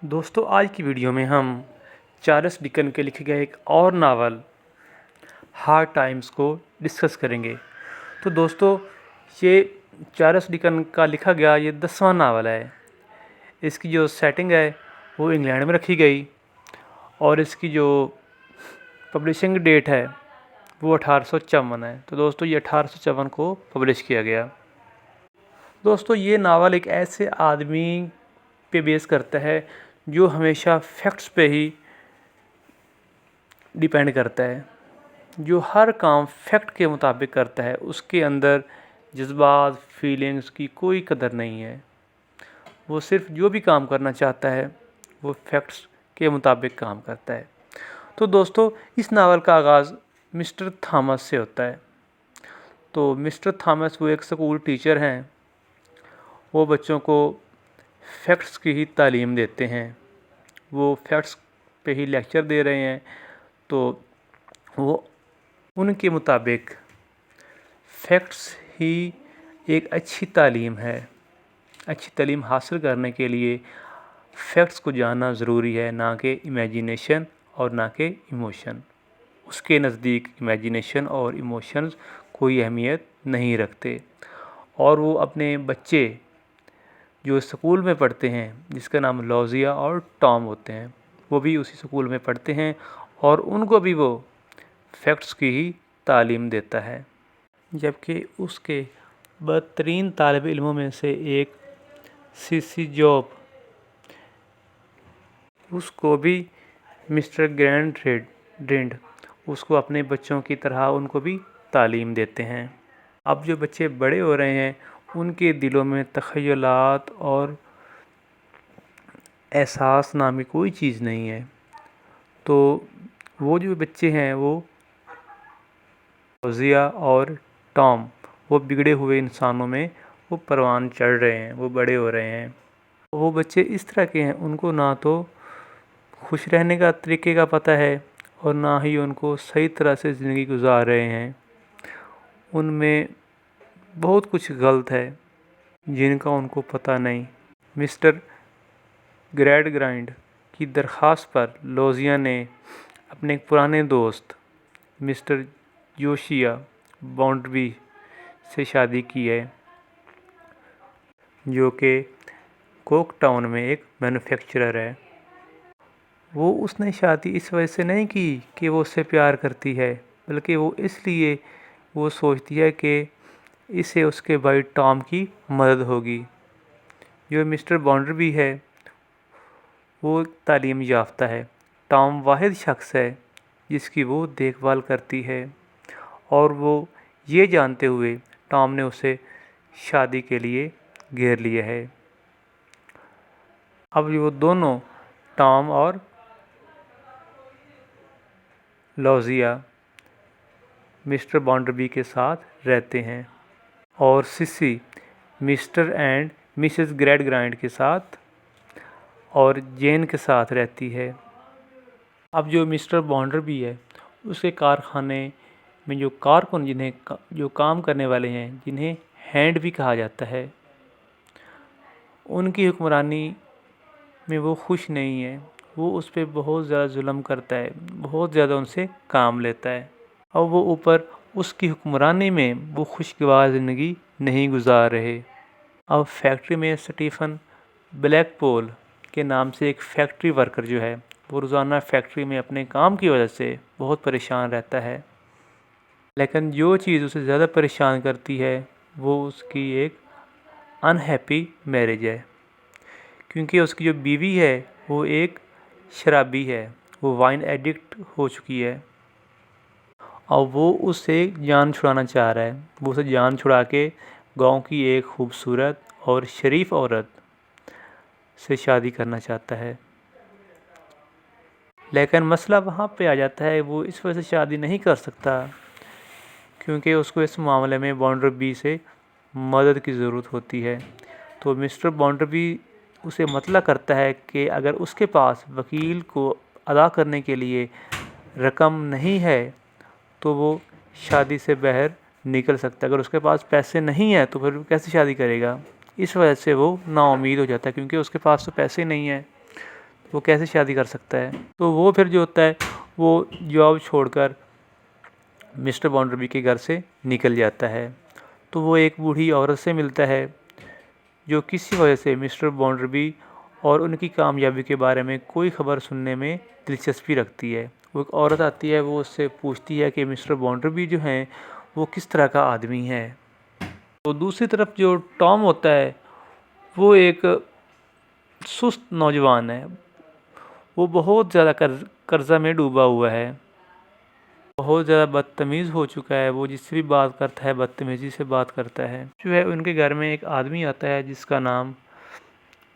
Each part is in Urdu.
دوستو آج کی ویڈیو میں ہم چارلس ڈکن کے لکھے گئے ایک اور ناول ہارڈ ٹائمز کو ڈسکس کریں گے۔ تو دوستو یہ چارلس ڈکن کا لکھا گیا یہ 10واں ناول ہے۔ اس کی جو سیٹنگ ہے وہ انگلینڈ میں رکھی گئی اور اس کی جو پبلشنگ ڈیٹ ہے وہ 1854 ہے۔ تو دوستو یہ 1854 کو پبلش کیا گیا۔ دوستو یہ ناول ایک ایسے آدمی پہ بیس کرتا ہے جو ہمیشہ فیکٹس پہ ہی ڈیپینڈ کرتا ہے، جو ہر کام فیکٹ کے مطابق کرتا ہے۔ اس کے اندر جذبات فیلنگز کی کوئی قدر نہیں ہے۔ وہ صرف جو بھی کام کرنا چاہتا ہے وہ فیکٹس کے مطابق کام کرتا ہے۔ تو دوستو اس ناول کا آغاز مسٹر تھامس سے ہوتا ہے۔ تو مسٹر تھامس وہ ایک سکول ٹیچر ہیں۔ وہ بچوں کو فیکٹس کی ہی تعلیم دیتے ہیں، وہ فیکٹس پہ ہی لیکچر دے رہے ہیں۔ تو وہ ان کے مطابق فیکٹس ہی ایک اچھی تعلیم ہے۔ اچھی تعلیم حاصل کرنے کے لیے فیکٹس کو جاننا ضروری ہے، نہ کہ امیجینیشن اور نہ کہ ایموشن۔ اس کے نزدیک امیجینیشن اور ایموشنز کوئی اہمیت نہیں رکھتے، اور وہ اپنے بچے جو اسکول میں پڑھتے ہیں جس کا نام لوزیا اور ٹام ہوتے ہیں، وہ بھی اسی اسکول میں پڑھتے ہیں اور ان کو بھی وہ فیکٹس کی ہی تعلیم دیتا ہے۔ جبکہ اس کے بدترین طالب علموں میں سے ایک سی جوب، اس کو بھی مسٹر گرینڈ اس کو اپنے بچوں کی طرح ان کو بھی تعلیم دیتے ہیں۔ اب جو بچے بڑے ہو رہے ہیں ان کے دلوں میں تخیلات اور احساس نامی کوئی چیز نہیں ہے۔ تو وہ جو بچے ہیں وہ لوزیا اور ٹام، وہ بگڑے ہوئے انسانوں میں وہ پروان چڑھ رہے ہیں، وہ بڑے ہو رہے ہیں۔ وہ بچے اس طرح کے ہیں، ان کو نہ تو خوش رہنے کا طریقے کا پتہ ہے اور نہ ہی ان کو صحیح طرح سے زندگی گزار رہے ہیں۔ ان میں بہت کچھ غلط ہے جن کا ان کو پتہ نہیں۔ مسٹر گرینڈ کی درخواست پر لوزیا نے اپنے ایک پرانے دوست مسٹر جوشیا باؤنڈربی سے شادی کی ہے، جو کہ کوک ٹاؤن میں ایک مینوفیکچرر ہے۔ اس نے شادی اس وجہ سے نہیں کی کہ وہ اس سے پیار کرتی ہے، بلکہ وہ اس لیے وہ سوچتی ہے کہ اسے اس کے بھائی ٹام کی مدد ہوگی۔ جو مسٹر باؤنڈربی ہے وہ تعلیم یافتہ ہے۔ ٹام واحد شخص ہے جس کی وہ دیکھ بھال کرتی ہے، اور وہ یہ جانتے ہوئے ٹام نے اسے شادی کے لیے گھیر لیا ہے۔ اب وہ دونوں ٹام اور لوزیا مسٹر باؤنڈربی کے ساتھ رہتے ہیں، اور سسی مسٹر اینڈ مسز گرینڈ کے ساتھ اور جین کے ساتھ رہتی ہے۔ اب جو مسٹر باؤنڈربی ہے اس کے کارخانے میں جو کارکن جو کام کرنے والے ہیں، جنہیں ہینڈ بھی کہا جاتا ہے، ان کی حکمرانی میں وہ خوش نہیں ہے۔ وہ اس پہ بہت زیادہ ظلم کرتا ہے، بہت زیادہ ان سے کام لیتا ہے، اور وہ اوپر اس کی حکمرانی میں وہ خوشگوار زندگی نہیں گزار رہے۔ اب فیکٹری میں سٹیفن بلیک پول کے نام سے ایک فیکٹری ورکر جو ہے، وہ روزانہ فیکٹری میں اپنے کام کی وجہ سے بہت پریشان رہتا ہے۔ لیکن جو چیز اسے زیادہ پریشان کرتی ہے وہ اس کی ایک انہیپی میرج ہے، کیونکہ اس کی جو بیوی ہے وہ ایک شرابی ہے، وہ وائن ایڈکٹ ہو چکی ہے، اور وہ اس سے جان چھڑانا چاہ رہا ہے۔ وہ اسے جان چھڑا کے گاؤں کی ایک خوبصورت اور شریف عورت سے شادی کرنا چاہتا ہے۔ لیکن مسئلہ وہاں پہ آ جاتا ہے، وہ اس وجہ سے شادی نہیں کر سکتا کیونکہ اس کو اس معاملے میں باؤنڈربی سے مدد کی ضرورت ہوتی ہے۔ تو مسٹر باؤنڈربی اسے مطلع کرتا ہے کہ اگر اس کے پاس وکیل کو ادا کرنے کے لیے رقم نہیں ہے تو وہ شادی سے باہر نکل سکتا ہے۔ اگر اس کے پاس پیسے نہیں ہیں تو پھر وہ کیسے شادی کرے گا؟ اس وجہ سے وہ نا امید ہو جاتا ہے، کیونکہ اس کے پاس تو پیسے نہیں ہیں۔ وہ کیسے شادی کر سکتا ہے؟ تو وہ پھر جو ہوتا ہے وہ جاب چھوڑ کر مسٹر بونڈربی کے گھر سے نکل جاتا ہے. تو وہ ایک بوڑھی عورت سے ملتا ہے جو کسی وجہ سے مسٹر بونڈربی اور ان کی کامیابی کے بارے میں کوئی خبر سننے میں دلچسپی رکھتی ہے. وہ ایک عورت آتی ہے، وہ اس سے پوچھتی ہے کہ مسٹر بونڈربی جو ہیں وہ کس طرح کا آدمی ہے. تو دوسری طرف جو ٹام ہوتا ہے وہ ایک سست نوجوان ہے. وہ بہت زیادہ قرضہ میں ڈوبا ہوا ہے، بہت زیادہ بدتمیز ہو چکا ہے. وہ جس سے بھی بات کرتا ہے بدتمیزی سے بات کرتا ہے. جو ہے ان کے گھر میں ایک آدمی آتا ہے جس کا نام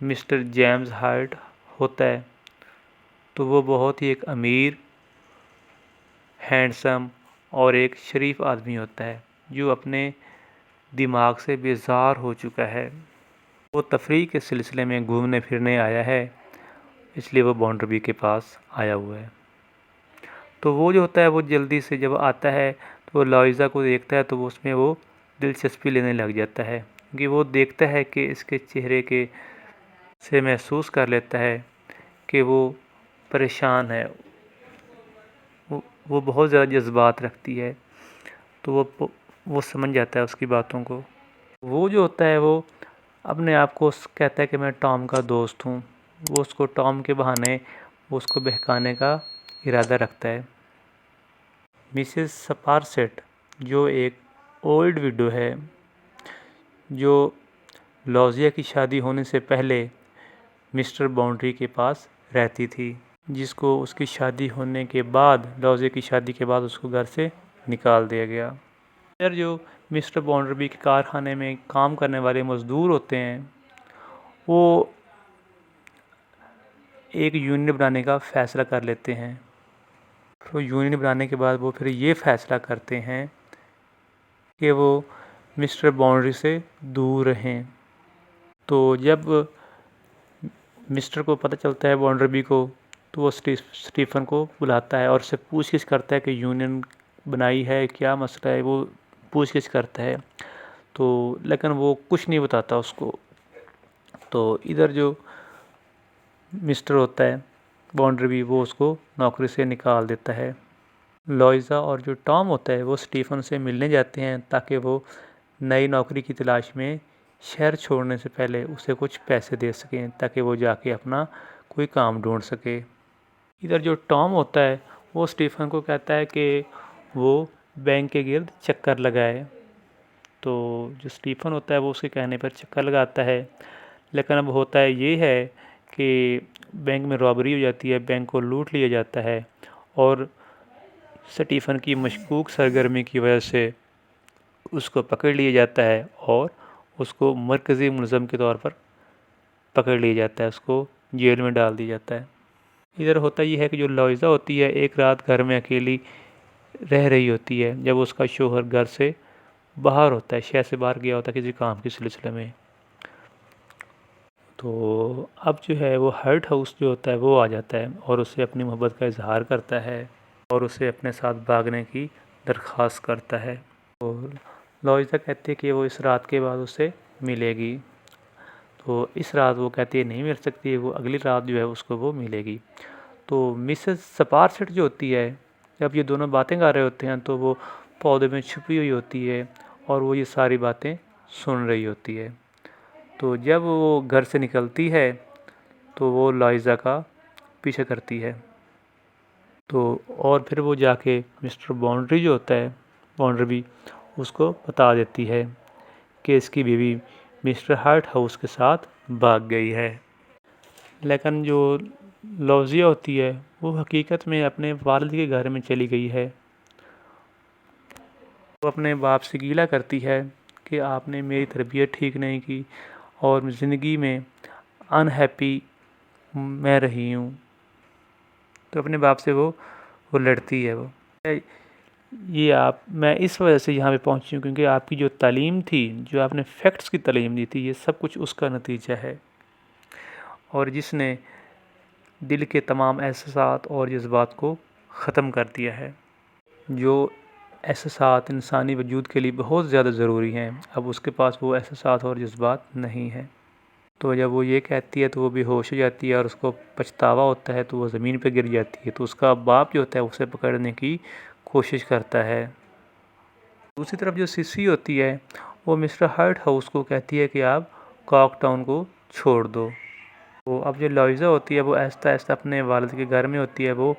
مسٹر جیمز ہارٹ ہوتا ہے. تو وہ بہت ہی ایک امیر، ہینڈسم اور ایک شریف آدمی ہوتا ہے جو اپنے دماغ سے بیزار ہو چکا ہے. وہ تفریح کے سلسلے میں گھومنے پھرنے آیا ہے، اس لیے وہ بونڈربی کے پاس آیا ہوا ہے. تو وہ جو ہوتا ہے وہ جلدی سے جب آتا ہے تو وہ لائزا کو دیکھتا ہے تو وہ اس میں وہ دلچسپی لینے لگ جاتا ہے، کیونکہ وہ دیکھتا ہے کہ اس کے چہرے کے سے محسوس کر لیتا ہے کہ وہ پریشان ہے. وہ بہت زیادہ جذبات رکھتی ہے. تو وہ سمجھ جاتا ہے اس کی باتوں کو. وہ جو ہوتا ہے وہ اپنے آپ کو کہتا ہے کہ میں ٹام کا دوست ہوں. وہ اس کو ٹام کے بہانے وہ اس کو بہکانے کا ارادہ رکھتا ہے. مسز سپارسیٹ جو ایک اولڈ ویڈو ہے، جو لوزیا کی شادی ہونے سے پہلے مسٹر بونڈری کے پاس رہتی تھی، جس کو اس کی شادی ہونے کے بعد لوزیا کی شادی کے بعد اس کو گھر سے نکال دیا گیا. ادھر جو مسٹر بونڈربی کے کارخانے میں کام کرنے والے مزدور ہوتے ہیں وہ ایک یونین بنانے کا فیصلہ کر لیتے ہیں. تو یونین بنانے کے بعد وہ پھر یہ فیصلہ کرتے ہیں کہ وہ مسٹر بونڈری سے دور رہیں. تو جب مسٹر کو پتہ چلتا ہے بونڈربی کو، تو وہ سٹیفن کو بلاتا ہے اور اس سے پوچھ گچھ کرتا ہے کہ یونین بنائی ہے، کیا مسئلہ ہے. وہ پوچھ گچھ کرتا ہے تو لیکن وہ کچھ نہیں بتاتا اس کو. تو ادھر جو مسٹر ہوتا ہے بونڈربی وہ اس کو نوکری سے نکال دیتا ہے. لوئزا اور جو ٹام ہوتا ہے وہ سٹیفن سے ملنے جاتے ہیں تاکہ وہ نئی نوکری کی تلاش میں شہر چھوڑنے سے پہلے اسے کچھ پیسے دے سکیں تاکہ وہ جا کے اپنا کوئی کام ڈھونڈ سکے. ادھر جو ٹام ہوتا ہے وہ سٹیفن کو کہتا ہے کہ وہ بینک کے گرد چکر لگائے. تو جو سٹیفن ہوتا ہے وہ اس کے کہنے پر چکر لگاتا ہے، لیکن اب ہوتا ہے یہ ہے کہ بینک میں رابری ہو جاتی ہے، بینک کو لوٹ لیا جاتا ہے اور سٹیفن کی مشکوک سرگرمی کی وجہ سے اس کو پکڑ لیا جاتا ہے اور اس کو مرکزی ملزم کے طور پر پکڑ لیا جاتا ہے، اس کو جیل میں ڈال دیا جاتا ہے. ادھر ہوتا یہ ہے کہ جو لوئزا ہوتی ہے ایک رات گھر میں اکیلی رہ رہی ہوتی ہے جب اس کا شوہر گھر سے باہر ہوتا ہے، شہر سے باہر گیا ہوتا ہے کسی کام کے سلسلے میں. تو اب جو ہے وہ ہرٹ ہاؤس جو ہوتا ہے وہ آ جاتا ہے اور اسے اپنی محبت کا اظہار کرتا ہے اور اسے اپنے ساتھ بھاگنے کی درخواست کرتا ہے. اور لوئزا کہتی ہے کہ وہ اس رات کے بعد اسے ملے گی. تو اس رات وہ کہتی ہے نہیں مل سکتی، وہ اگلی رات جو ہے اس کو وہ ملے گی. تو مسز سپارسیٹ جو ہوتی ہے جب یہ دونوں باتیں کر رہے ہوتے ہیں تو وہ پودے میں چھپی ہوئی ہوتی ہے اور وہ یہ ساری باتیں سن رہی ہوتی ہے. تو جب وہ گھر سے نکلتی ہے تو وہ لائزا کا پیچھا کرتی ہے. تو اور پھر وہ جا کے مسٹر بونڈری جو ہوتا ہے بونڈربی اس کو بتا دیتی ہے کہ اس کی بیوی مسٹر ہارٹ ہاؤس کے ساتھ بھاگ گئی ہے. لیکن جو لوزیا ہوتی ہے وہ حقیقت میں اپنے والد کے گھر میں چلی گئی ہے. وہ اپنے باپ سے گیلہ کرتی ہے کہ آپ نے میری تربیت ٹھیک نہیں کی اور زندگی میں انہیپی میں رہی ہوں. تو اپنے باپ سے وہ لڑتی ہے. وہ میں اس وجہ سے یہاں پہ پہنچی ہوں کیونکہ آپ کی جو تعلیم تھی، جو آپ نے فیکٹس کی تعلیم دی تھی، یہ سب کچھ اس کا نتیجہ ہے اور جس نے دل کے تمام احساسات اور جذبات کو ختم کر دیا ہے. جو احساسات انسانی وجود کے لیے بہت زیادہ ضروری ہیں اب اس کے پاس وہ احساسات اور جذبات نہیں ہیں. تو جب وہ یہ کہتی ہے تو وہ بے ہوش ہو جاتی ہے اور اس کو پچھتاوا ہوتا ہے تو وہ زمین پہ گر جاتی ہے، تو اس کا باپ جو ہوتا ہے اسے پکڑنے کی کوشش کرتا ہے۔ دوسری طرف جو سسی ہوتی ہے وہ مسٹر ہارٹ ہاؤس کو کہتی ہے کہ آپ کاک ٹاؤن کو چھوڑ دو۔ وہ اب جو لوئزا ہوتی ہے وہ آہستہ آہستہ اپنے والد کے گھر میں ہوتی ہے، وہ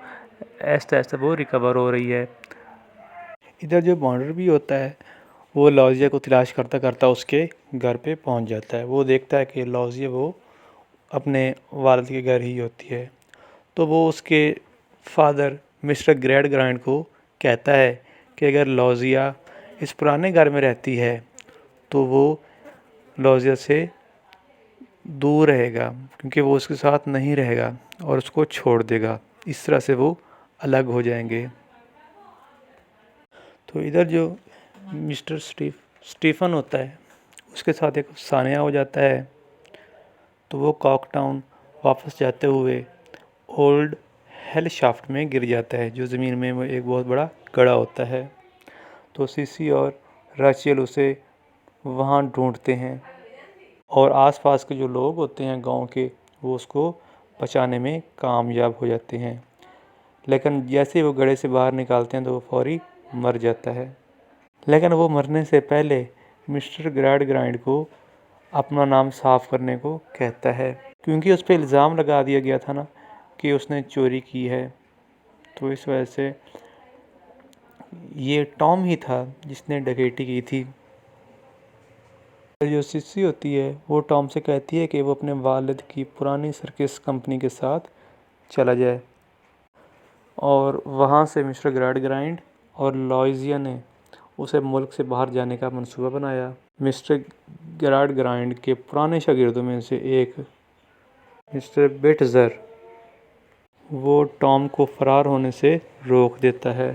آہستہ آہستہ وہ ریکور ہو رہی ہے۔ ادھر جو بانڈر بھی ہوتا ہے وہ لوزیا کو تلاش کرتا کرتا اس کے گھر پہ پہنچ جاتا ہے۔ وہ دیکھتا ہے کہ لوزیا وہ اپنے والد کے گھر ہی ہوتی ہے، تو وہ اس کے فادر مسٹر گریڈ گرائنڈ کو کہتا ہے کہ اگر لوزیا اس پرانے گھر میں رہتی ہے تو وہ لوزیا سے دور رہے گا، کیونکہ وہ اس کے ساتھ نہیں رہے گا اور اس کو چھوڑ دے گا، اس طرح سے وہ الگ ہو جائیں گے۔ تو ادھر جو مسٹر سٹیفن ہوتا ہے اس کے ساتھ ایک افسانہ ہو جاتا ہے، تو وہ کاک ٹاؤن واپس جاتے ہوئے اولڈ ہیل شافٹ میں گر جاتا ہے، جو زمین میں وہ ایک بہت بڑا گڑھا ہوتا ہے۔ تو سیسی اور راچیل اسے وہاں ڈھونڈتے ہیں اور آس پاس کے جو لوگ ہوتے ہیں گاؤں کے وہ اس کو بچانے میں کامیاب ہو جاتے ہیں، لیکن جیسے وہ گڑھے سے باہر نکالتے ہیں تو وہ فوری مر جاتا ہے۔ لیکن وہ مرنے سے پہلے مسٹر گریڈ گرائنڈ کو اپنا نام صاف کرنے کو کہتا ہے، کیونکہ اس پہ الزام لگا دیا گیا تھا نا کہ اس نے چوری کی ہے، تو اس وجہ سے یہ ٹام ہی تھا جس نے ڈکیتی کی تھی۔ جو سسی ہوتی ہے وہ ٹام سے کہتی ہے کہ وہ اپنے والد کی پرانی سرکس کمپنی کے ساتھ چلا جائے، اور وہاں سے مسٹر گریڈ گرائنڈ اور لوئزیا نے اسے ملک سے باہر جانے کا منصوبہ بنایا۔ مسٹر گریڈ گرائنڈ کے پرانے شاگردوں میں سے ایک مسٹر بیٹزر وہ ٹام کو فرار ہونے سے روک دیتا ہے،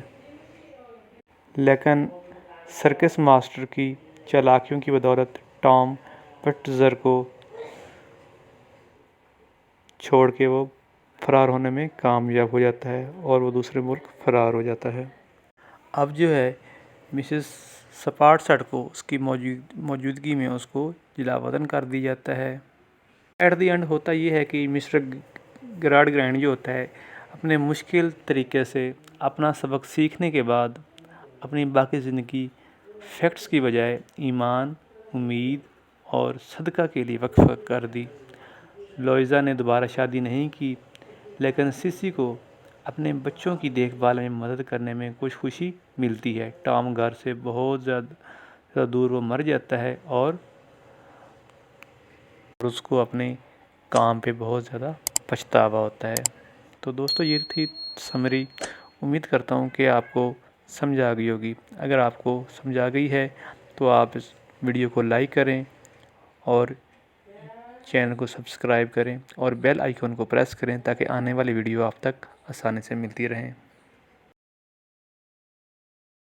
لیکن سرکس ماسٹر کی چالاکیوں کی بدولت ٹام بیٹزر کو چھوڑ کے وہ فرار ہونے میں کامیاب ہو جاتا ہے اور وہ دوسرے ملک فرار ہو جاتا ہے۔ اب جو ہے مسز سپارٹسٹ کو اس کی موجودگی میں اس کو جلا وطن کر دی جاتا ہے۔ ایٹ دی اینڈ ہوتا یہ ہے کہ مسٹر گریڈ گرائنڈ جو ہوتا ہے اپنے مشکل طریقے سے اپنا سبق سیکھنے کے بعد اپنی باقی زندگی فیکٹس کی بجائے ایمان، امید اور صدقہ کے لیے وقف کر دی۔ لوئزا نے دوبارہ شادی نہیں کی، لیکن سسی کو اپنے بچوں کی دیکھ بھال میں مدد کرنے میں کچھ خوشی ملتی ہے۔ ٹام گھر سے بہت زیادہ دور وہ مر جاتا ہے اور اس کو اپنے کام پہ بہت زیادہ پچھتاوا ہوتا ہے۔ تو دوستو یہ تھی سمری، امید کرتا ہوں کہ آپ کو سمجھ آ گئی ہوگی۔ اگر آپ کو سمجھ آ گئی ہے تو آپ اس ویڈیو کو لائک کریں اور چینل کو سبسکرائب کریں اور بیل آئیکن کو پریس کریں تاکہ آنے والی ویڈیو آپ تک آسانی سے ملتی رہیں۔